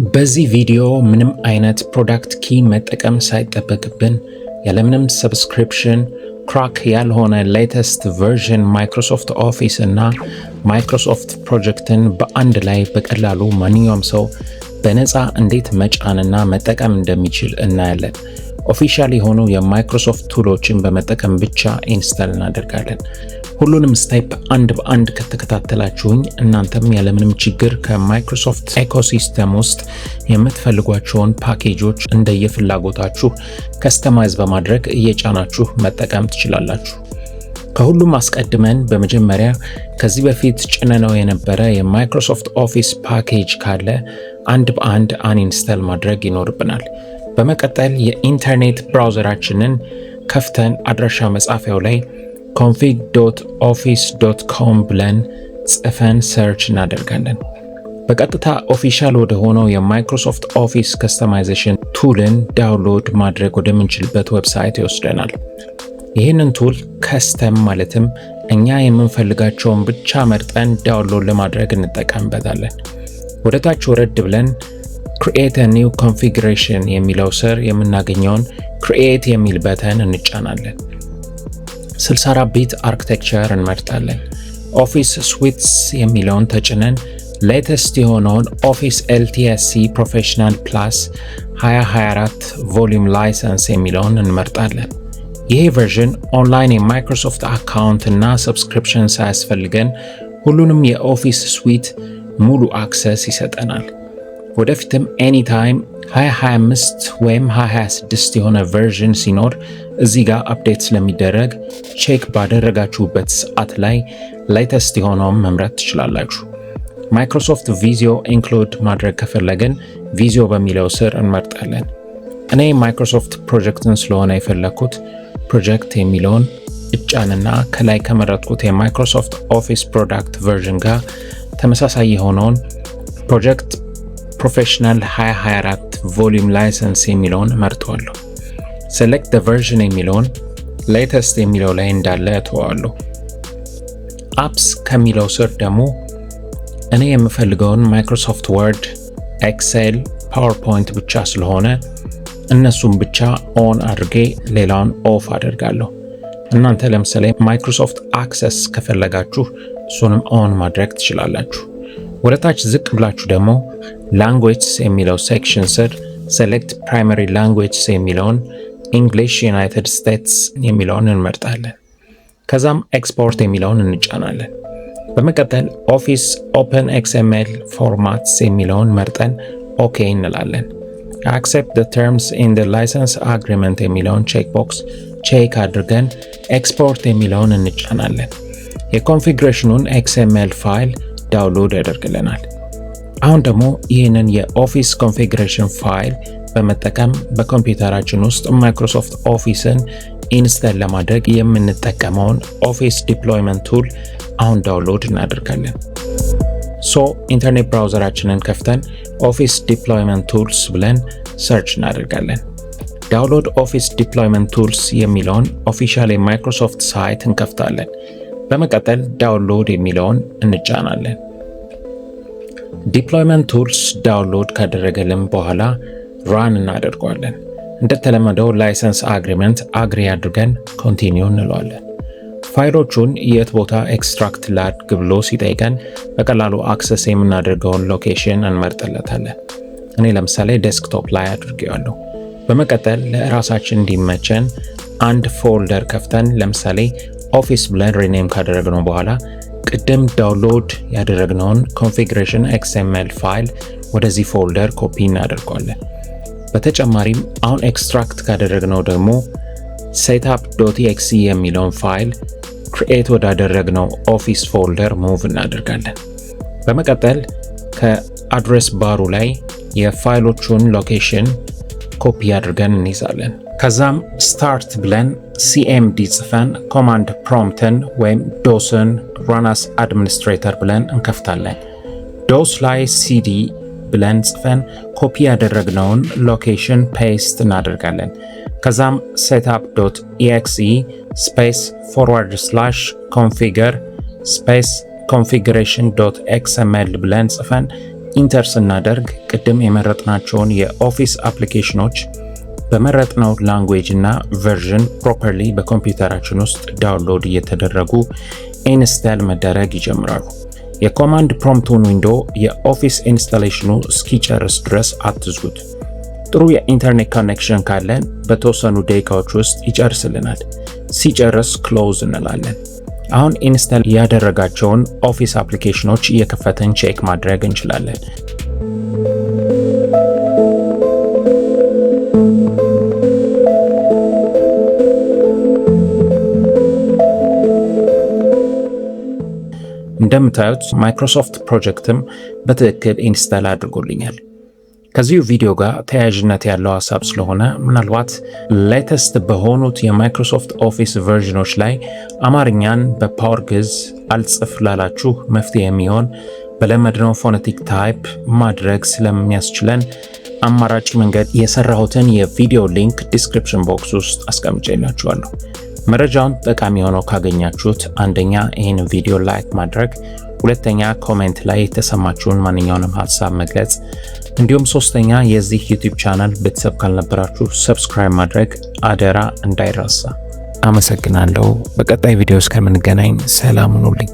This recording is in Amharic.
በዚህ ቪዲዮ ምንም አይነት ፕሮዳክት ኪ መጠቀም ሳይጠበቅብን ያለምንም ሰብስክሪፕሽን ክራክ ያልሆነ ሌተስት ቨርዥን ማይክሮሶፍት ኦፊስ እና ማይክሮሶፍት ፕሮጀክትን በአንድ ላይ በቀላሉ ማንኛውም ሰው በነፃ እንዴት መጫንና መጠቀም እንደሚችል እናያለን። ኦፊሻሊ የሆኑ የማይክሮሶፍት ቱሎችን በመጠቀም ብቻ ኢንስታል እናደርጋለን። ሁሉንም ስቴፕ አንድ በአንድ ከተከታተላችሁኝ እናንተም ያለምንም ችግር ከማይክሮሶፍት ኢኮሲስተም ውስጥ የምትፈልጓቸውን ፓኬጆች እንደየፍላጎታችሁ ከስተማይዝ በማድረግ እየጫናችሁ መጠቀም ትችላላችሁ። ከሁሉም አስቀድመን በመጀመሪያ ከዚህ በፊት ጭነነው የነበረ የማይክሮሶፍት ኦፊስ ፓኬጅ ካለ አንድ በአንድ አንኢንስታል ማድረግ ይኖርብናል። በመቀጠል የኢንተርኔት ብራውዘራችንን ከፍተን አድራሻ መጻፊያው ላይ config.office.com ብለን ጽፈን ሰርች እናደርጋለን። በቀጥታ ኦፊሻል ወደ ሆነው የማይክሮሶፍት ኦፊስ ከስተማይዜሽን ቱልን ዳውንሎድ ማድረግ ወደምንችልበት ዌብሳይት ይወስደናል። ይህንን ቱል ከስተም ማለትም እኛ የምንፈልጋቸውን ብቻ መርጠን ዳውንሎድ ለማድረግ እንጠቀምበታለን። ወደ ታች ወረድ ብለን create a new configuration የሚለው ስር የምናገኘውን create የሚል በተን እንጫናለን። 64 ቢት አርኪቴክቸር እንመርጣለን። ኦፊስ ስዊትስ የሚለውን ተጭነን ሌተስት የሆነውን ኦፊስ LTSC ፕሮፌሽናል ፕላስ 2024 ቮሊዩም ላይሰንስ የሚለውን እንመርጣለን። ይሄ ቨርዥን ኦንላይን የማይክሮሶፍት አካውንት እና ሰብስክሪፕሽን ሳያስፈልገን ሁሉንም የኦፊስ ስዊት ሙሉ አክሰስ ይሰጠናል። ወደፊትም ኤኒታይም 2025 ወይም 2026 የሆነ ቨርዥን ሲኖር እዚህ ጋር አፕዴት ስለሚደረግ ቼክ ባደረጋችሁበት ሰዓት ላይ ሌተስት የሆነውን መምረጥ ትችላላችሁ። ማይክሮሶፍት ቪዚዮ ኢንክሉድ ማድረግ ከፈለግን ቪዚዮ በሚለው ስር እንመርጣለን። እኔ ማይክሮሶፍት ፕሮጀክትን ስለሆነ የፈለኩት ፕሮጀክት የሚለውን እጫንና ከላይ ከመረጥኩት የማይክሮሶፍት ኦፊስ ፕሮዳክት ቨርዥን ጋር ተመሳሳይ የሆነውን ፕሮጀክት ፕሮፌሽናል 2024 ቮሊዩም ላይሰንስ የሚለውን መርጠዋለሁ። ሴሌክት ዘ ቨርዥን የሚለውን ሌተስት የሚለው ላይ እንዳለ እተዋለሁ። አፕስ ከሚለው ስር ደግሞ እኔ የምፈልገውን ማይክሮሶፍት ወርድ፣ ኤክሴል፣ ፓወርፖይንት ብቻ ስለሆነ እነሱም ብቻ ኦን አድርጌ ሌላውን ኦፍ አደርጋለሁ። እናንተ ለምሳሌ ማይክሮሶፍት አክሰስ ከፈለጋችሁ እሱንም ኦን ማድረግ ትችላላችሁ። ወደ ታች ዝቅ ብላችሁ ደግሞ ላንጉዌጅስ የሚለው ሴክሽን ስር ሴሌክት ፕራይመሪ ላንጉዌጅስ የሚለውን ኢንግሊሽ ዩናይትድ ስቴትስ የሚለውን እንመርጣለን። ከዛም ኤክስፖርት የሚለውን እንጫናለን። በመቀጠል ኦፊስ ኦፕን ኤክስኤምኤል ፎርማትስ የሚለውን መርጠን ኦኬ እንላለን። አክሴፕት ዘ ተርምስ ኢን ዘ ላይሰንስ አግሪመንት የሚለውን ቼክ ቦክስ ቼክ አድርገን ኤክስፖርት የሚለውን እንጫናለን። የኮንፊግሬሽኑን ኤክስኤምኤል ፋይል ዳውንሎድ ያደርግልናል። አሁን ደግሞ ይህንን የኦፊስ ኮንፊግሬሽን ፋይል በመጠቀም በኮምፒውተራችን ውስጥ ማይክሮሶፍት ኦፊስን ኢንስታል ለማድረግ የምንጠቀመውን ኦፊስ ዲፕሎይመንት ቱል አሁን ዳውንሎድ እናደርጋለን። ኢንተርኔት ብራውዘራችንን ከፍተን ኦፊስ ዲፕሎይመንት ቱልስ ብለን ሰርች እናደርጋለን። ዳውንሎድ ኦፊስ ዲፕሎይመንት ቱልስ የሚለውን ኦፊሻል የማይክሮሶፍት ሳይት እንከፍታለን። በመቀጠል ዳውንሎድ የሚለውን እንጫናለን። ዲፕሎይመንት ቱልስ ዳውንሎድ ካደረገልን በኋላ ራን እናደርገዋለን። እንደተለመደው ላይሰንስ አግሪመንት አግሪ አድርገን ኮንቲኒው እንለዋለን። ፋይሎቹን የት ቦታ ኤክስትራክት ላድርግ ብሎ ሲጠይቀን በቀላሉ አክሰስ የምናደርገውን ሎኬሽን እንመርጥለታለን። እኔ ለምሳሌ ዴስክቶፕ ላይ አድርጌዋለሁ። በመቀጠል ለራሳችን እንዲመቸን አንድ ፎልደር ከፍተን ለምሳሌ ኦፊስ ብለን ሪኔም ካደረግነው በኋላ ቅድም ዳውንሎድ ያደረግነውን ኮንፊግሬሽን ኤክስኤምኤል ፋይል ወደዚህ ፎልደር ኮፒ እናደርገዋለን። በተጨማሪም አሁን ኤክስትራክት ካደረግነው ደግሞ setup.exe የሚለውን ፋይል ክሪኤት ወዳደረግነው ኦፊስ ፎልደር ሙቭ እናደርጋለን። በመቀጠል ከአድሬስ ባሩ ላይ የፋይሎቹን ሎኬሽን ኮፒ አድርገን እንይዛለን። ከዛም ስታርት ብለን cmd ጽፈን ኮማንድ ፕሮምፕትን ወይም ዶስን run as administrator ብለን እንከፍታለን። ዶስ ላይ cd ብለን ጽፈን ኮፒ ያደረግነውን ሎኬሽን ፔስት እናደርጋለን። ከዛም setup.exe space /configure space configuration.xml ብለን ጽፈን ኢንተር ስናደርግ ቅድም የመረጥናቸውን የኦፊስ አፕሊኬሽኖች በመረጥነው ላንጉዌጅ እና ቨርዥን ፕሮፐርሊ በኮምፒውተራችን ውስጥ ዳውንሎድ እየተደረጉ ኢንስታል መደረግ ይጀምራሉ። የኮማንድ ፕሮምፕቱን ዊንዶ የኦፊስ ኢንስታሌሽኑ እስኪጨርስ ድረስ አትዝጉት። ጥሩ የኢንተርኔት ኮኔክሽን ካለን በተወሰኑ ደቂቃዎች ውስጥ ይጨርስልናል። ሲጨርስ ክሎዝ እንላለን። አሁን ኢንስታል ያደረጋቸውን ኦፊስ አፕሊኬሽኖች እየከፈተን ቼክ ማድረግ እንችላለን። እንደምታዩት ማይክሮሶፍት ፕሮጀክትም በትክክል ኢንስታል አድርጎልኛል። ከዚሁ ቪዲዮ ጋር ተያያዥነት ያለው ሀሳብ ስለሆነ ምናልባት ሌተስት በሆኑት የማይክሮሶፍት ኦፊስ ቨርዥኖች ላይ አማርኛን በፓወር ግዕዝ አልጽፍ ላላችሁ መፍትሄ የሚሆን በለመድነው ፎኔቲክ ታይፕ ማድረግ ስለሚያስችለን አማራጭ መንገድ የሰራሁትን የቪዲዮ ሊንክ ዲስክሪፕሽን ቦክስ ውስጥ አስቀምጬላችኋለሁ። መረጃውን ጠቃሚ ሆኖ ካገኛችሁት አንደኛ ይህን ቪዲዮ ላይክ ማድረግ፣ ሁለተኛ ኮሜንት ላይ የተሰማችሁን ማንኛውንም ሀሳብ መግለጽ፣ እንዲሁም ሶስተኛ የዚህ ዩቲዩብ ቻናል ቤተሰብ ካልነበራችሁ ሰብስክራይብ ማድረግ አደራ እንዳይረሳ። አመሰግናለሁ። በቀጣይ ቪዲዮ እስከምንገናኝ ሰላም ሁኑልኝ።